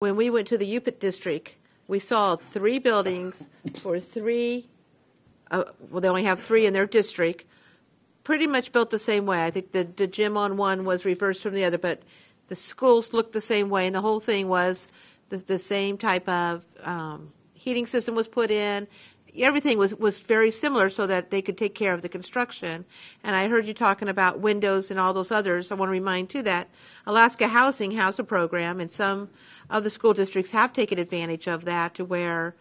When we went to the UPIT district, we saw 3 buildings for 3, well, they only have 3 in their district, pretty much built the same way. I think the gym on one was reversed from the other, but the schools looked the same way, and the whole thing was the same type of heating system was put in. Everything was very similar so that they could take care of the construction. And I heard you talking about windows and all those others. I want to remind, too, that Alaska Housing has a program, and some of the school districts have taken advantage of that to where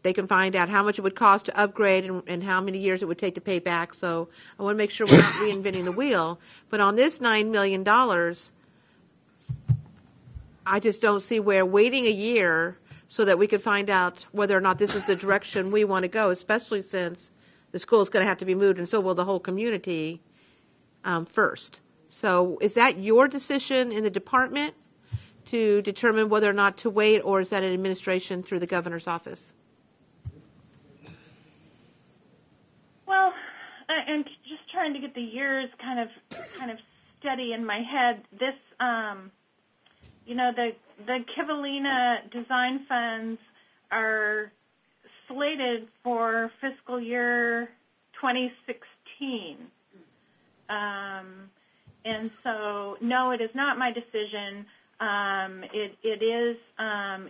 they can find out how much it would cost to upgrade and how many years it would take to pay back. So I want to make sure we're not reinventing the wheel. But on this $9 million, I just don't see where waiting a year so that we could find out whether or not this is the direction we want to go, especially since the school is going to have to be moved, and so will the whole community first. So is that your decision in the department to determine whether or not to wait, or is that an administration through the governor's office? Well, and just trying to get the years kind of steady in my head. This, the Kivalina design funds are slated for fiscal year 2016. And so, no, it is not my decision. It is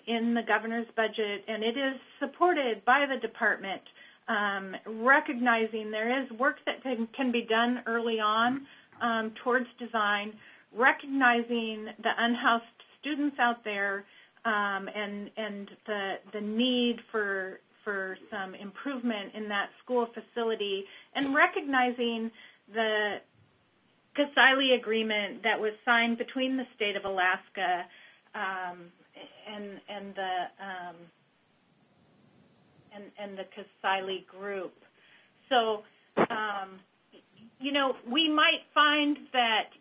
in the governor's budget, and it is supported by the department, recognizing there is work that can be done early on towards design, recognizing the unhoused students out there, and the need for some improvement in that school facility, and recognizing the Kasile agreement that was signed between the state of Alaska and the Kasile group. So, we might find that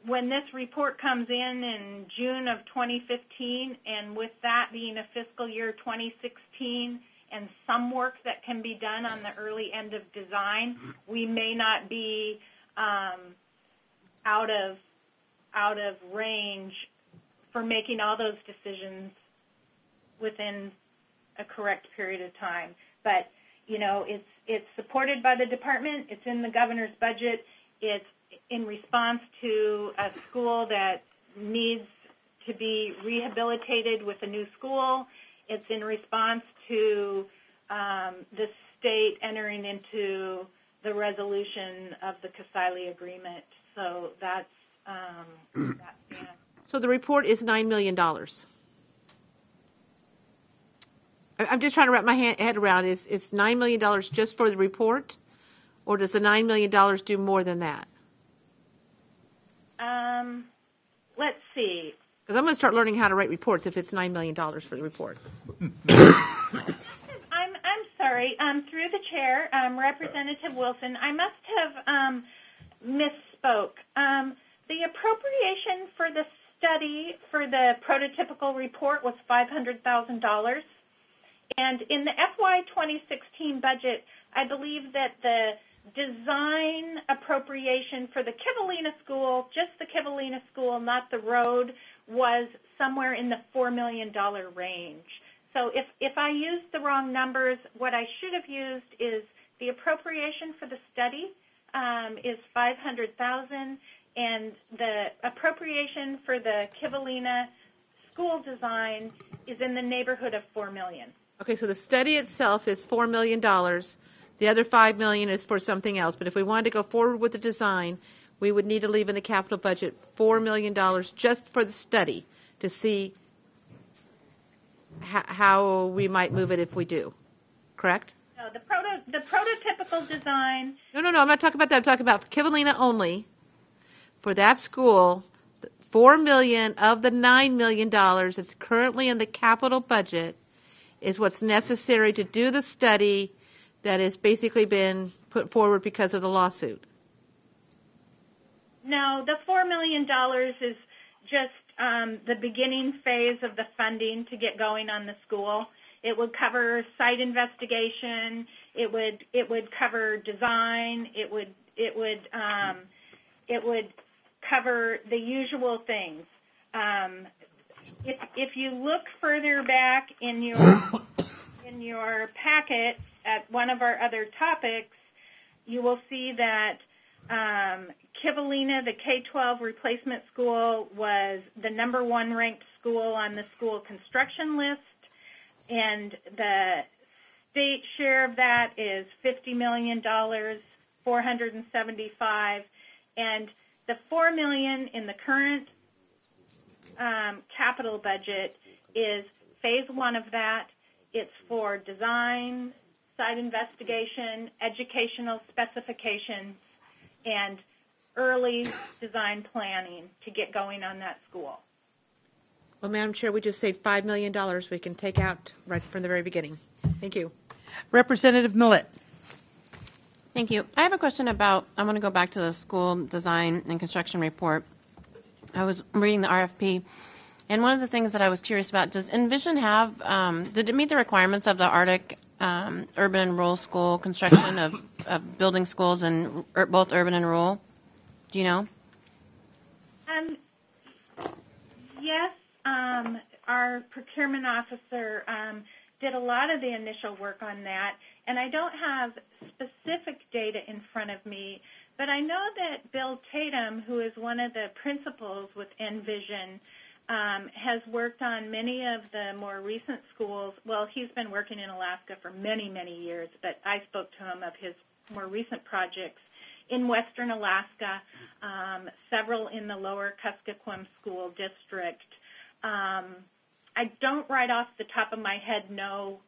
when this report comes in June of 2015, and with that being a fiscal year 2016 and some work that can be done on the early end of design, we may not be out of range for making all those decisions within a correct period of time. But, it's supported by the department. It's in the governor's budget. It's in response to a school that needs to be rehabilitated with a new school. It's in response to the state entering into the resolution of the Kasile agreement. So that's So the report is $9 million. I'm just trying to wrap my head around it. It's $9 million just for the report, or does the $9 million do more than that? Let's see. Because I'm going to start learning how to write reports if it's $9 million for the report. I'm sorry. Through the chair, Representative Wilson, I must have misspoke. The appropriation for the study for the prototypical report was $500,000. And in the FY 2016 budget, I believe that the design appropriation for the Kivalina School, just the Kivalina School, not the road, was somewhere in the $4 million range. So if I used the wrong numbers, what I should have used is the appropriation for the study is $500,000, and the appropriation for the Kivalina school design is in the neighborhood of $4 million. Okay, so the study itself is $4 million. The other $5 million is for something else. But if we wanted to go forward with the design, we would need to leave in the capital budget $4 million just for the study to see how we might move it if we do. Correct? No, the prototypical design. No, I'm not talking about that. I'm talking about Kivalina only. For that school, $4 million of the $9 million that's currently in the capital budget is what's necessary to do the study that has basically been put forward because of the lawsuit. No, the $4 million is just the beginning phase of the funding to get going on the school. It would cover site investigation. It would cover design. It would cover the usual things. if you look further back in your packet at one of our other topics, you will see that Kivalina, the K-12 replacement school, was the #1 ranked school on the school construction list, and the state share of that is $50 million, $475, and the $4 million in the current capital budget is phase 1 of that. It's for design, site investigation, educational specifications, and early design planning to get going on that school. Well, Madam Chair, we just saved $5 million we can take out right from the very beginning. Thank you. Representative Millett. Thank you. I have a question about, I want to go back to the school design and construction report. I was reading the RFP, and one of the things that I was curious about, does Envision have, did it meet the requirements of the Arctic urban and rural school construction of building schools in both urban and rural? Do you know? Yes, our procurement officer did a lot of the initial work on that, and I don't have specific data in front of me, but I know that Bill Tatum, who is one of the principals with Envision, has worked on many of the more recent schools. Well, he's been working in Alaska for many, many years, but I spoke to him of his more recent projects in western Alaska, several in the lower Kuskokwim School District. I don't right off the top of my head know,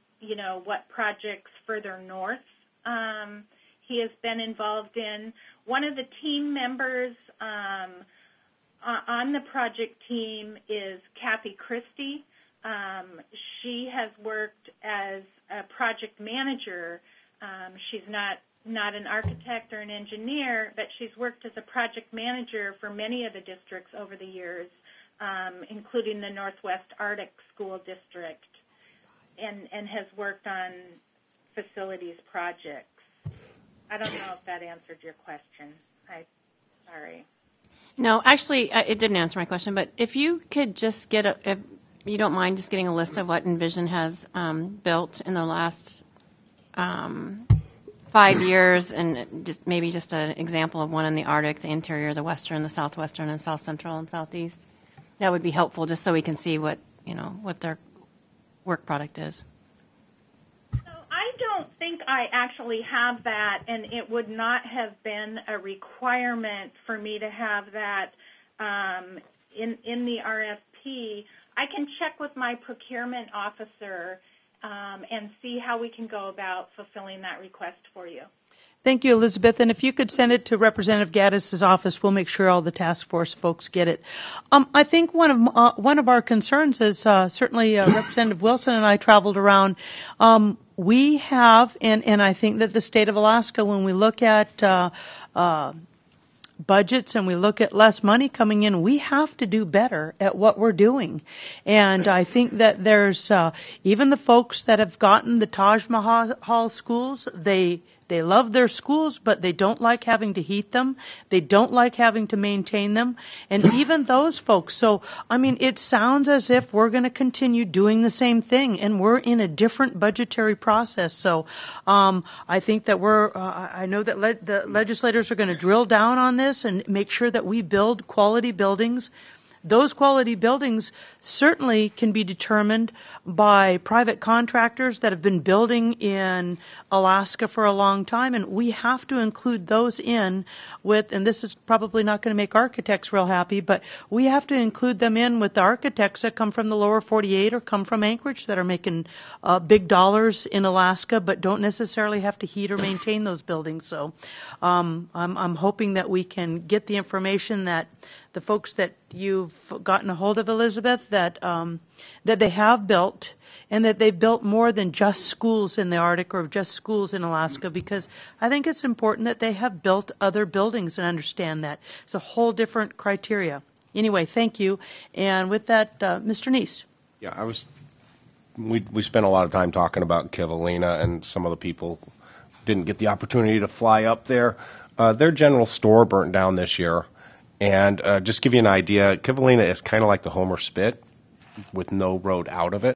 what projects further north he has been involved in. One of the team members on the project team is Kathy Christie. She has worked as a project manager. She's not an architect or an engineer, but she's worked as a project manager for many of the districts over the years, including the Northwest Arctic School District, and has worked on facilities projects. I don't know if that answered your question. Sorry. No, actually, it didn't answer my question, but if you could just get if you don't mind just getting a list of what Envision has built in the last 5 years, and just an example of one in the Arctic, the interior, the western, the southwestern, and south central and southeast. That would be helpful, just so we can see what their work product is. So I don't think I actually have that, and it would not have been a requirement for me to have that in the RFP. I can check with my procurement officer and see how we can go about fulfilling that request for you. Thank you, Elizabeth. And if you could send it to Representative Gaddis's office, we'll make sure all the task force folks get it. I think one of our concerns is certainly Representative Wilson and I traveled around. We have, and I think that the state of Alaska, when we look at budgets and we look at less money coming in, we have to do better at what we're doing. And I think that there's even the folks that have gotten the Taj Mahal schools, they love their schools, but they don't like having to heat them. They don't like having to maintain them. And even those folks. So, it sounds as if we're going to continue doing the same thing, and we're in a different budgetary process. So, I think that I know that the legislators are going to drill down on this and make sure that we build quality buildings. Those quality buildings certainly can be determined by private contractors that have been building in Alaska for a long time, and we have to include those in with, and this is probably not going to make architects real happy, but we have to include them in with the architects that come from the lower 48 or come from Anchorage that are making big dollars in Alaska but don't necessarily have to heat or maintain those buildings. So I'm hoping that we can get the information that the folks that you've gotten a hold of, Elizabeth, that they have built, and that they've built more than just schools in the Arctic or just schools in Alaska, because I think it's important that they have built other buildings and understand that. It's a whole different criteria. Anyway, thank you. And with that, Mr. Neese. Yeah, we spent a lot of time talking about Kivalina, and some of the people didn't get the opportunity to fly up there. Their general store burnt down this year. And just give you an idea, Kivalina is kind of like the Homer Spit. with no road out of it.